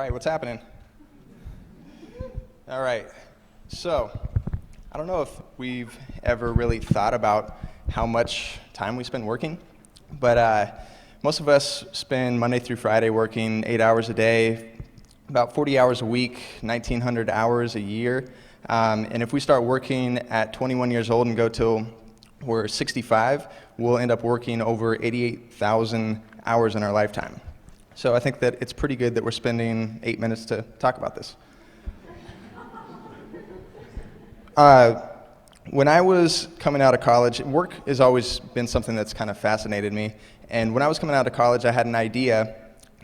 right, what's happening? All right, so I don't know if we've ever really thought about how much time we spend working, but most of us spend Monday through Friday working 8 hours a day, about 40 hours a week, 1,900 hours a year. And if we start working at 21 years old and go till we're 65, we'll end up working over 88,000 hours in our lifetime. So I think that it's pretty good that we're spending 8 minutes to talk about this. When I was coming out of college, work has always been something that's kind of fascinated me. And when I was coming out of college, I had an idea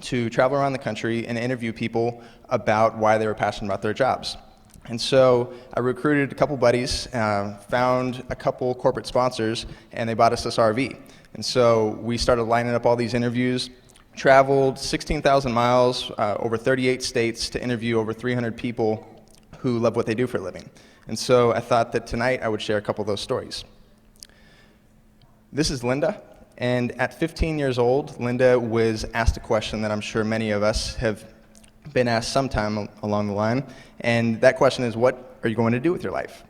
to travel around the country and interview people about why they were passionate about their jobs. And so I recruited a couple buddies, found a couple corporate sponsors, and they bought us this RV. And so we started lining up all these interviews, traveled 16,000 miles, over 38 states to interview over 300 people who love what they do for a living. And so I thought that tonight I would share a couple of those stories. This is Linda, and at 15 years old, Linda was asked a question that I'm sure many of us have been asked sometime along the line, and that question is, what are you going to do with your life?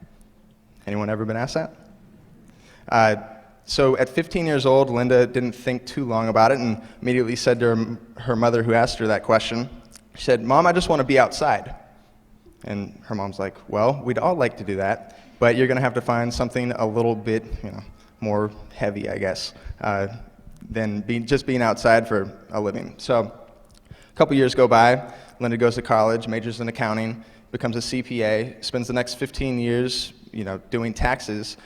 Anyone ever been asked that? So at 15 years old, Linda didn't think too long about it and immediately said to her mother who asked her that question, she said, "Mom, I just want to be outside." And her mom's like, "Well, we'd all like to do that, but you're going to have to find something a little bit, more heavy, I guess, than just being outside for a living." So a couple years go by, Linda goes to college, majors in accounting, becomes a CPA, spends the next 15 years, doing taxes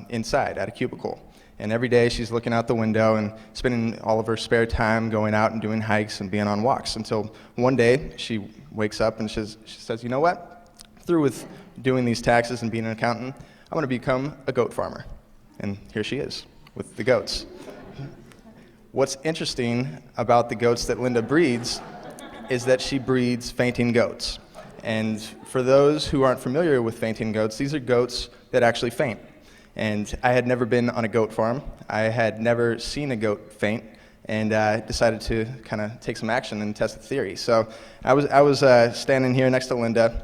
inside at a cubicle. And every day she's looking out the window and spending all of her spare time going out and doing hikes and being on walks until one day she wakes up and she says, "You know what? Through with doing these taxes and being an accountant, I'm going to become a goat farmer." And here she is with the goats. What's interesting about the goats that Linda breeds is that she breeds fainting goats. And for those who aren't familiar with fainting goats, these are goats that actually faint. And I had never been on a goat farm. I had never seen a goat faint, and decided to kind of take some action and test the theory. So I was standing here next to Linda,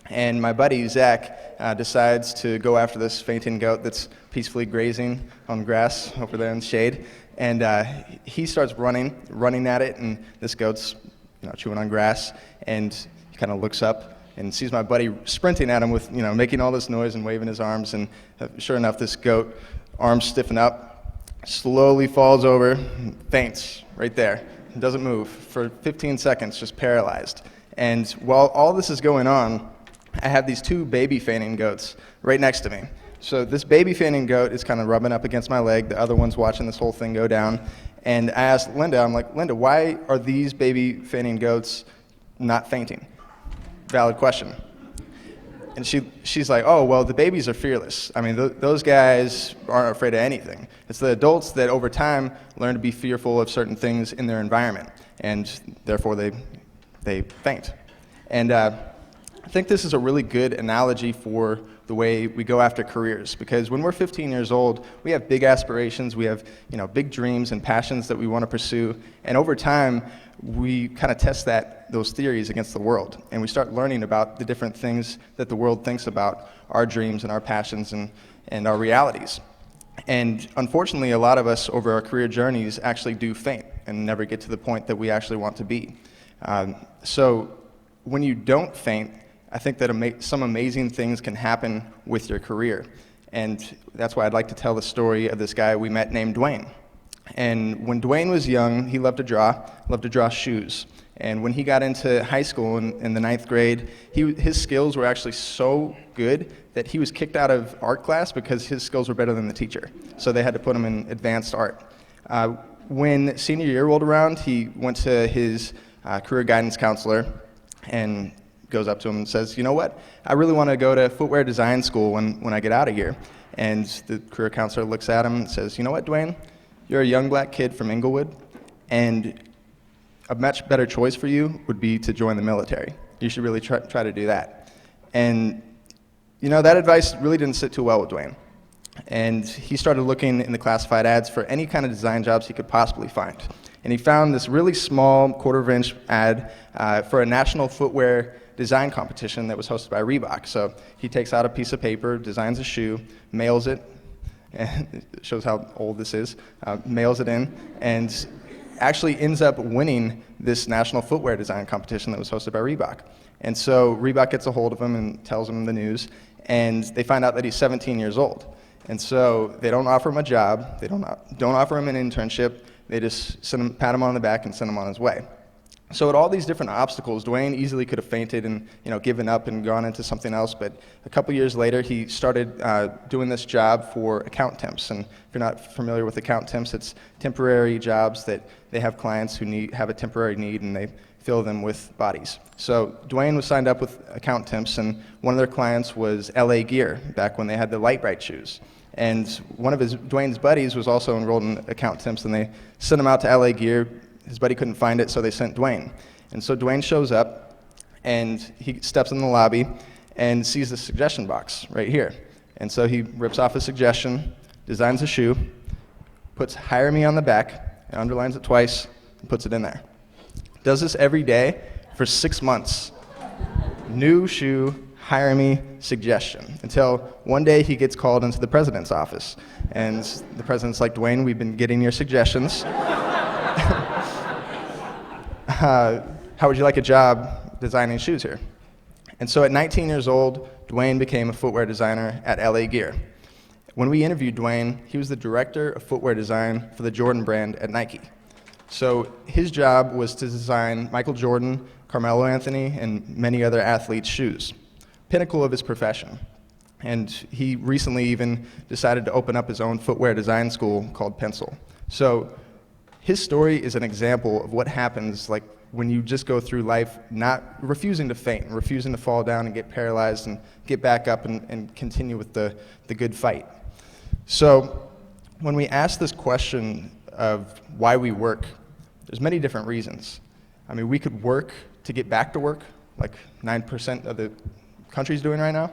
and my buddy Zach decides to go after this fainting goat that's peacefully grazing on grass over there in the shade. And he starts running at it, and this goat's chewing on grass, and he kind of looks up and sees my buddy sprinting at him with, making all this noise and waving his arms, and sure enough, this goat, arms stiffen up, slowly falls over, faints right there, doesn't move for 15 seconds, just paralyzed. And while all this is going on, I have these two baby fainting goats right next to me. So this baby fainting goat is kind of rubbing up against my leg, the other one's watching this whole thing go down, and I asked Linda, I'm like, "Linda, why are these baby fainting goats not fainting?" Valid question. And she's like, "Oh, well, the babies are fearless. I mean, those guys aren't afraid of anything. It's the adults that over time learn to be fearful of certain things in their environment, and therefore they faint." And I think this is a really good analogy for the way we go after careers, because when we're 15 years old, we have big aspirations, we have big dreams and passions that we want to pursue, and over time, we kind of test those theories against the world, and we start learning about the different things that the world thinks about our dreams and our passions and our realities. And unfortunately, a lot of us over our career journeys actually do faint and never get to the point that we actually want to be. So when you don't faint, I think that some amazing things can happen with your career. And that's why I'd like to tell the story of this guy we met named Dwayne. And when Dwayne was young, he loved to draw shoes. And when he got into high school in the 9th grade, his skills were actually so good that he was kicked out of art class because his skills were better than the teacher. So they had to put him in advanced art. When senior year rolled around, he went to his career guidance counselor and goes up to him and says, "You know what? I really want to go to footwear design school when I get out of here." And the career counselor looks at him and says, "You know what, Dwayne? You're a young black kid from Inglewood, and a much better choice for you would be to join the military. You should really try to do that." And that advice really didn't sit too well with Dwayne. And he started looking in the classified ads for any kind of design jobs he could possibly find. And he found this really small quarter-inch ad for a national footwear design competition that was hosted by Reebok. So he takes out a piece of paper, designs a shoe, mails it, and it shows how old this is, mails it in, and actually ends up winning this national footwear design competition that was hosted by Reebok. And so Reebok gets a hold of him and tells him the news, and they find out that he's 17 years old. And so they don't offer him a job, they don't offer him an internship, they just pat him on the back and send him on his way. So with all these different obstacles, Dwayne easily could have fainted and given up and gone into something else, but a couple years later he started doing this job for TEDxTempe. And if you're not familiar with TEDxTempe, it's temporary jobs that they have clients who have a temporary need and they fill them with bodies. So Dwayne was signed up with TEDxTempe, and one of their clients was LA Gear, back when they had the Light Bright shoes. And one of Dwayne's buddies was also enrolled in TEDxTempe, and they sent him out to LA Gear. His buddy couldn't find it, so they sent Dwayne. And so Dwayne shows up, and he steps in the lobby and sees the suggestion box right here. And so he rips off a suggestion, designs a shoe, puts "hire me" on the back, and underlines it twice, and puts it in there. Does this every day for 6 months. New shoe, hire me, suggestion. Until one day he gets called into the president's office. And the president's like, "Dwayne, we've been getting your suggestions. How would you like a job designing shoes here?" And so at 19 years old, Dwayne became a footwear designer at LA Gear. When we interviewed Dwayne, he was the director of footwear design for the Jordan brand at Nike. So his job was to design Michael Jordan, Carmelo Anthony, and many other athletes' shoes. Pinnacle of his profession. And he recently even decided to open up his own footwear design school called Pencil. So his story is an example of what happens when you just go through life not refusing to faint, refusing to fall down and get paralyzed and get back up and continue with the good fight. So when we ask this question of why we work, there's many different reasons. I mean, we could work to get back to work, like 9% of the country's doing right now.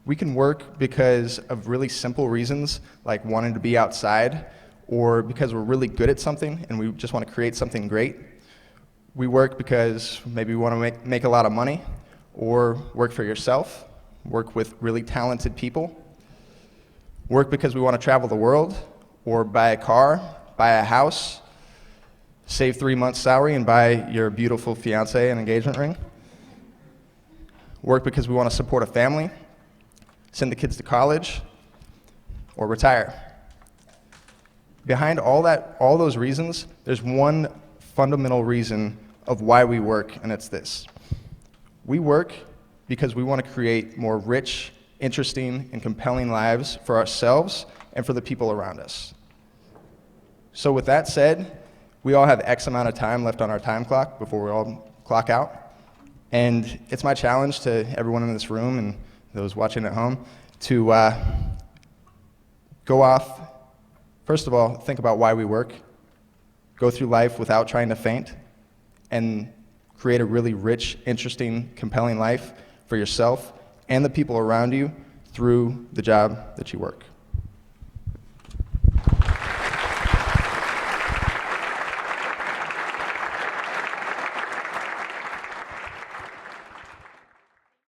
We can work because of really simple reasons, like wanting to be outside, or because we're really good at something and we just want to create something great. We work because maybe we want to make a lot of money, or work for yourself, work with really talented people, work because we want to travel the world, or buy a car, buy a house, save 3 months' salary and buy your beautiful fiancé an engagement ring, work because we want to support a family, send the kids to college, or retire. Behind all those reasons, there's one fundamental reason of why we work, and it's this. We work because we want to create more rich, interesting, and compelling lives for ourselves and for the people around us. So with that said, we all have X amount of time left on our time clock before we all clock out. And it's my challenge to everyone in this room and those watching at home to go off. First of all, think about why we work. Go through life without trying to faint, and create a really rich, interesting, compelling life for yourself and the people around you through the job that you work.